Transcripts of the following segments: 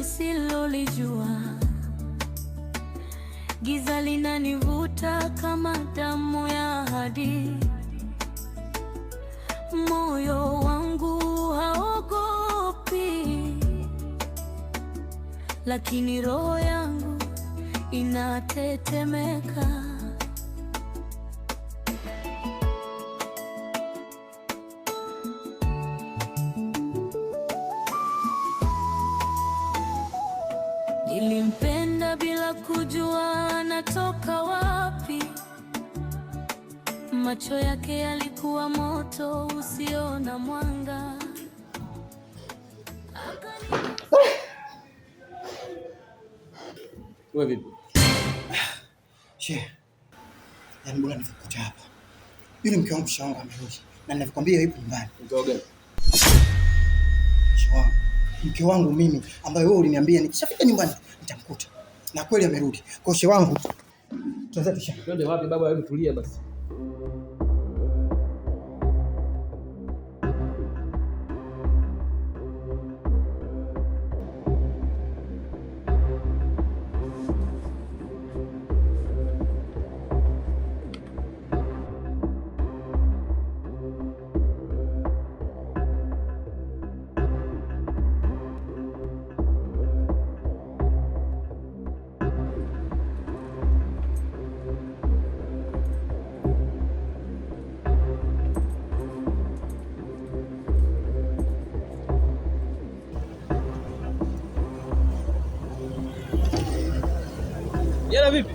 nisilolijua. Giza linanivuta kama damu ya ahadi. Moyo wangu haogopi, lakini roho yangu inatetemeka. Nilimpenda bila kujua anatoka wapi. Macho yake yalikuwa moto usio na mwanga. Wewe vipi? Yaani bora nifikuta hapa. Yule mke wangu shanga amerudi. Na ninakwambia yupo nyumbani. Mke gani? Shanga. Mke wangu mimi ambaye wewe uliniambia nikishafika nyumbani nitamkuta. Na kweli amerudi. Kwa hiyo wangu tuanze tisha. Twende wapi baba, hebu tulia basi. Yala vipi?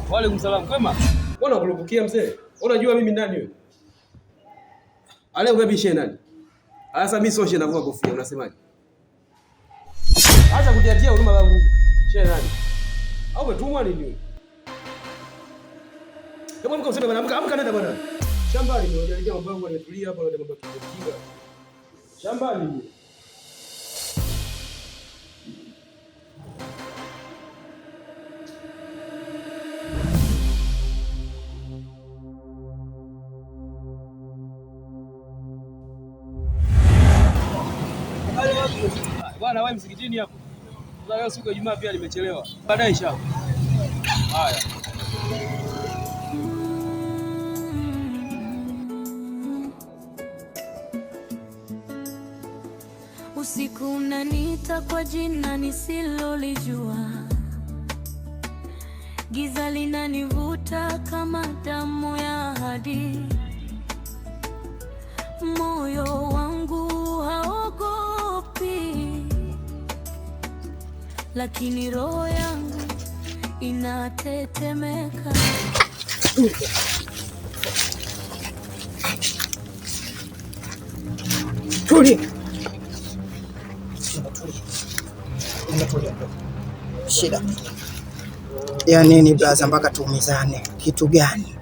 Wa alaykum salaam. Kama mbona unakurupukia mzee? Unajua mimi nani wewe? Ale ugabi shehe nani? Sasa mimi sio shehe navua kofia, unasemaje? Acha kutiatia huruma babu. Shehe nani? Au umetumwa nini wewe? Kama mko mseme bwana, amka nenda bwana. Shambani ndio ndio mambo yangu yametulia hapa, ndio mambo yakipiga. Shambani. Bwana wewe msikitini hapo. Leo siku ya Ijumaa pia nimechelewa. Baadaye inshallah. Haya. Usiku unaniita kwa jina nisilolijua. Giza linanivuta kama damu ya ahadi. Moyo wangu haogopi, lakini roho yangu inatetemeka. Tulia. Shida ya nini blaza mpaka tuumizane? Kitu gani?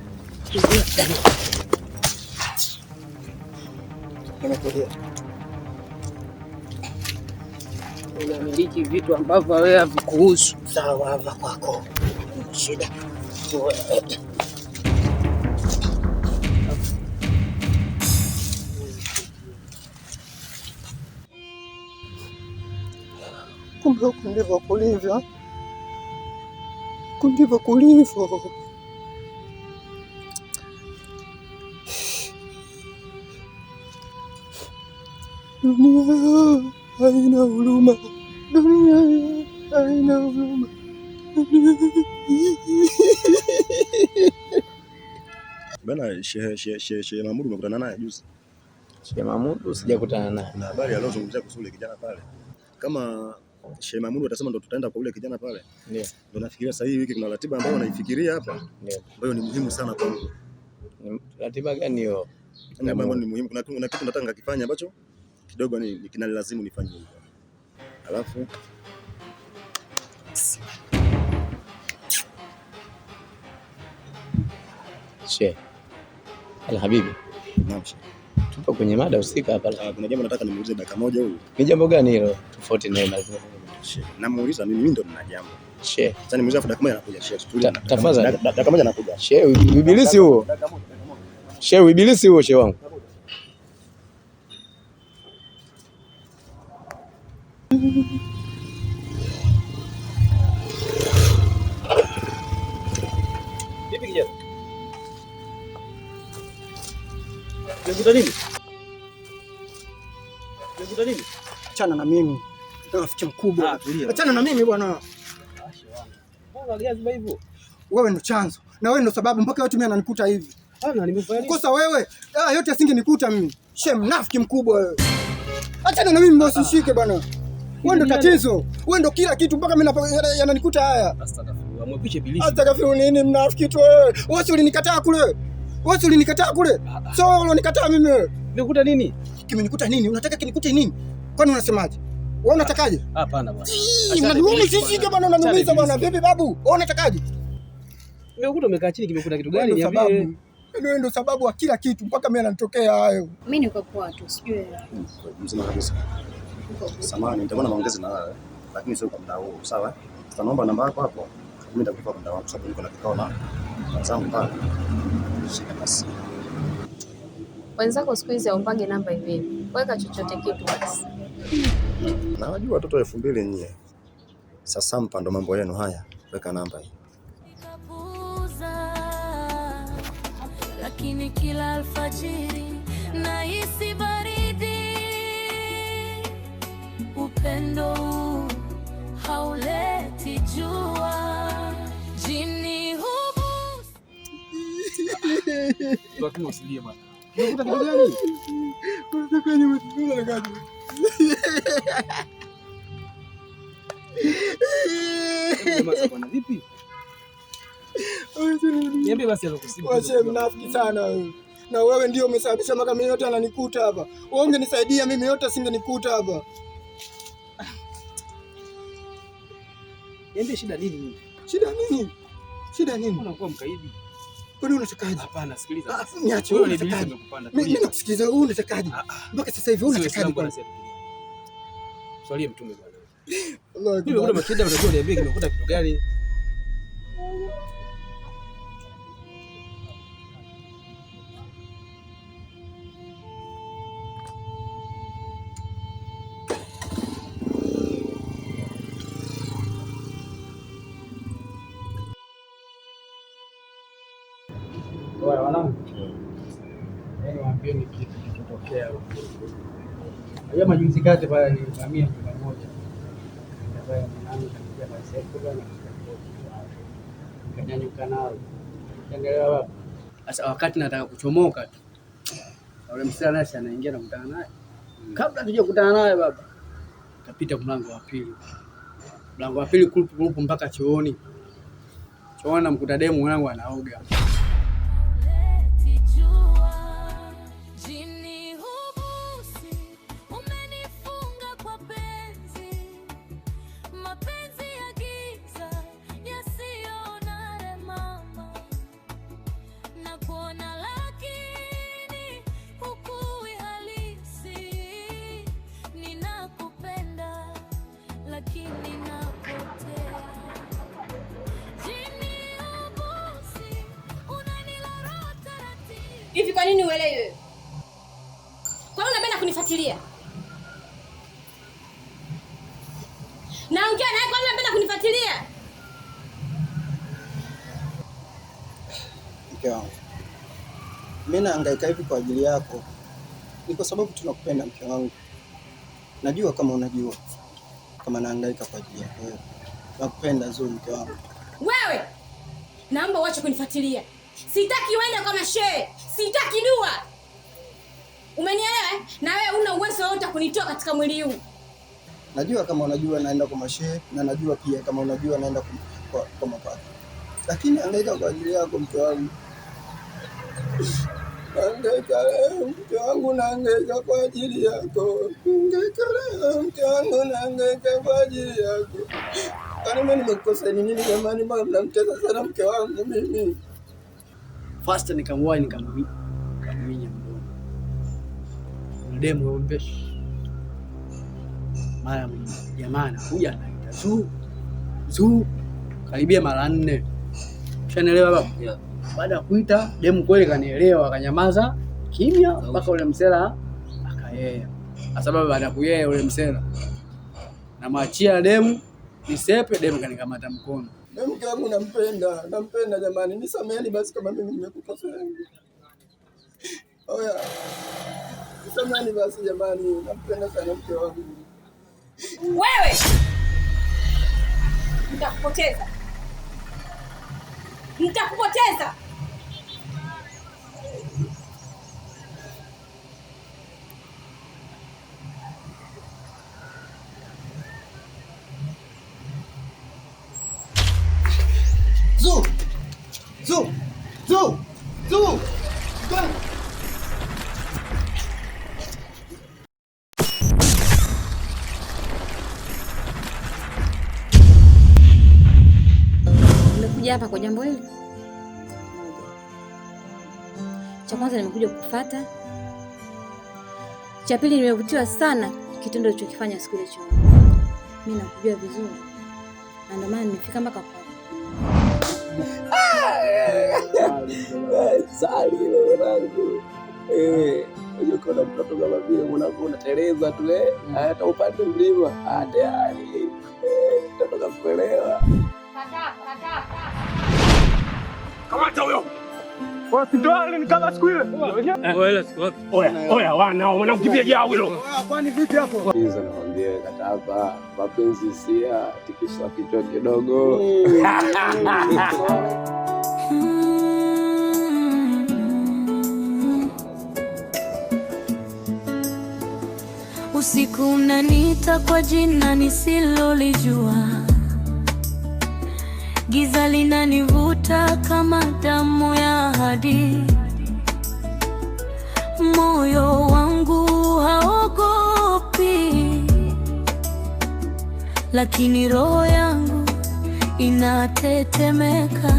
Unamiliki vitu ambavyo wewe havikuhusu. Sawa, hapa kwako. Shida. Kumbe huku ndivyo kulivyo. Ndivyo kulivyo. Dunia haina huruma. Dunia haina huruma. Bana, Shehe Mahmud umekutana naye juzi? Shehe Mahmud sijakutana naye. Na habari alizungumzia kuhusu yule kijana pale. Kama Shehe Mahmud atasema ndo tutaenda kwa yule kijana pale. Ndio. Ndio nafikiria sasa hii wiki kuna ratiba ambayo wanaifikiria hapa. Ndio. Ambayo ni muhimu sana kwangu. Ratiba gani hiyo? Ambayo ni muhimu. Kuna kitu nataka nikifanye ambacho kidogo ni kinalazimu nifanye hivyo. Alafu Shehe Alhabibi, naam, tupo kwenye mada husika hapa. Kuna jambo nataka nimuulize dakika moja huyu. Ni jambo gani hilo? Tofauti na hilo. Shehe, namuuliza mimi ndo nina jambo. Shehe, sasa nimuulize dakika moja anakuja. Shehe, tulia. Tafadhali. Dakika moja anakuja. Shehe, ibilisi huo. Shehe, ibilisi huo shehe wangu. Umekuta nini? Umekuta nini? Achana na mimi. Rafiki mkubwa. Achana na mimi bwana. Mbona lazima hivyo? Wewe ndo chanzo. Na wewe ndo sababu mpaka yote mimi ananikuta hivi. Hapana, nimefanya nini? Kosa wewe. Yote asingenikuta mimi. Shem mnafiki mkubwa wewe. Achana na mimi bosi, shike bwana. Wewe ndo tatizo. Wewe ndo kila kitu mpaka mimi yananikuta haya. Astaghfirullah. Mwepishe bilisi. Astaghfirullah nini mnafiki tu wewe. Wewe ulinikataa kule. Wewe ulinikataa kule. So unanikataa mimi wewe. Nimekuta nini? Kimenikuta nini? Unataka kinikute nini? Kwani unasemaje? Wewe unatakaje? Hapana bwana. Mimi sishike bwana, unaniumiza bwana. Vipi babu? Wewe unatakaje? Nimekuta umekaa chini, kimekuta kitu gani? Niambie. Ndio ndo sababu wa kila kitu mpaka mimi ananitokea hayo. Mimi niko poa tu, sijui. Mzima kabisa. Samahani, nitakuwa na maongezi na wewe, lakini sio kwa muda huu, sawa? Sasa naomba namba yako hapo. Mimi nitakupa muda wangu sababu niko na kikao na wenzangu pale. Shika basi. Wenzako siku hizi haupangi namba hivi. Weka chochote kitu basi. Na wajua watoto 2000 nyie. Sasa mpando mambo yenu haya. Weka namba hii. Lakini kila alfajiri nahisi baridi. Upendo hauleti jua. Jini hubu. Lakini usilie bwana. Unakuta kitu gani? Unataka niwe gani? Bwana vipi? Niambie basi alokusibu. Wewe mnafiki sana wewe. Na wewe ndio umesababisha mpaka mimi yote ananikuta hapa. Wewe ungenisaidia mimi yote singenikuta hapa. Niambie shida nini? Shida nini? Shida nini? Unakuwa mkaidi. Wewe unatakaje? Hapana, sikiliza. Niache wewe unatakaje? Mimi nakusikiliza, wewe unatakaje? Mpaka sasa hivi unatakaje? Swali mtume bwana. Allah. Mimi kuna mashida unajua niambie kimekuta kitu gani? Wewe wanangu. Yaani waambieni kitu kitotokea huko. Haja majuzi kati pale nilimhamia kwa moja. Ambaye mwanangu katika bicycle bwana nikanyanyuka nao. Ukiangalia baba. Sasa wakati nataka kuchomoka tu. Yule msichana naye anaingia na kukutana naye. Kabla tuje kukutana naye baba. Kapita mlango wa pili. Mlango wa pili kulupu mpaka chooni. Chooni namkuta demu mwanangu anaoga. Hivi kwa nini uelewi wewe? Kwa nini unapenda kunifuatilia? Naongea naye, kwa nini unapenda kunifuatilia? Mke wangu. Mimi nahangaika hivi kwa ajili yako. Ni kwa sababu tunakupenda mke wangu. Najua kama unajua kama nahangaika kwa ajili yako wewe. Nakupenda Zuu mke wangu. Wewe! Naomba uache kunifuatilia. Sitaki uende kwa mashehe. Sitaki dua. Umenielewa? Na wewe una uwezo wote kunitoa katika mwili huu. Najua kama unajua naenda kwa mashehe na najua pia kama unajua naenda kwa mapadri. Lakini hangaika kwa ajili yako mke wangu. Hangaika leo mke wangu, nahangaika kwa ajili yako. Hangaika leo mke wangu, nahangaika kwa ajili yako. Kwani mimi nimekukosa nini jamani, mbona mnamtesa sana mke wangu mimi? Fast nikamwai nikamwinya mdomo. Demu mbeshi. Mara jamaa anakuja anaita Zuu. Karibia mara 4. Ushanielewa baba? Yeah. Baada ya kuita demu kweli kanielewa, akanyamaza kimya mpaka ule msela akayea. Sasa baba baada ya kuyea ule msela namwachia demu nisepe, demu kanikamata mkono. Mke wangu nampenda jamani, nisameheni basi kama mimi nimekukosea. Oya. Samahani basi jamani, nampenda sana mke wangu. Wewe! Nitakupoteza. Nitakupoteza. Zu! Zu! Zu! Zu! Nimekuja hapa kwa jambo hili. Cha kwanza nimekuja kukufuata. Cha pili nimevutiwa sana kitendo ulichokifanya siku ile chuo. Mimi nakujua vizuri. Na ndio maana nimefika mpaka kwako. Sali wangu. Unajua kuna mtoto kama vile mwanangu unateleza tu hata upande mlima. Tayari. Mtoto kakuelewa. Kamata huyo. Wasindwali ni kama siku ile. Oya wana mwanamkimbia jao hilo. Kwani vipi hapo? Hizo nakwambia katapa mapenzi sia tikisha kichwa kidogo. Usiku unaniita kwa jina nisilolijua, giza linanivuta kama damu ya ahadi. Moyo wangu haogopi, lakini roho yangu inatetemeka.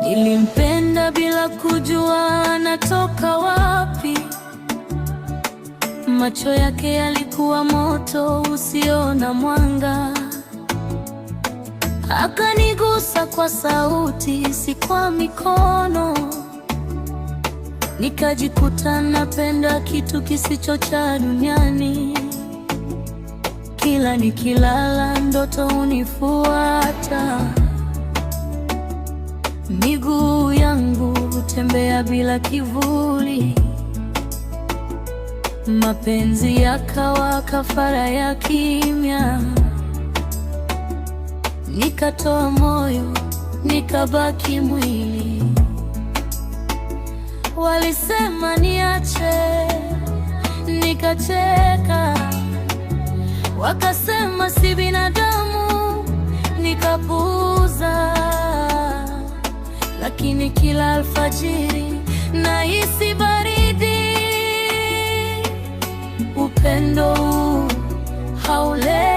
Nilimpenda bila kujua anatoka wapi. Macho yake yalikuwa moto usio na mwanga. Akanigusa kwa sauti, si kwa mikono. Nikajikuta napenda kitu kisicho cha duniani. Kila nikilala ndoto unifuata. Miguu yangu hutembea bila kivuli. Mapenzi yakawa kafara ya kimya. Nikatoa moyo, nikabaki mwili. Walisema niache, nikacheka. Wakasema si binadamu, nikapuuza. Lakini kila alfajiri nahisi baridi. Upendo haule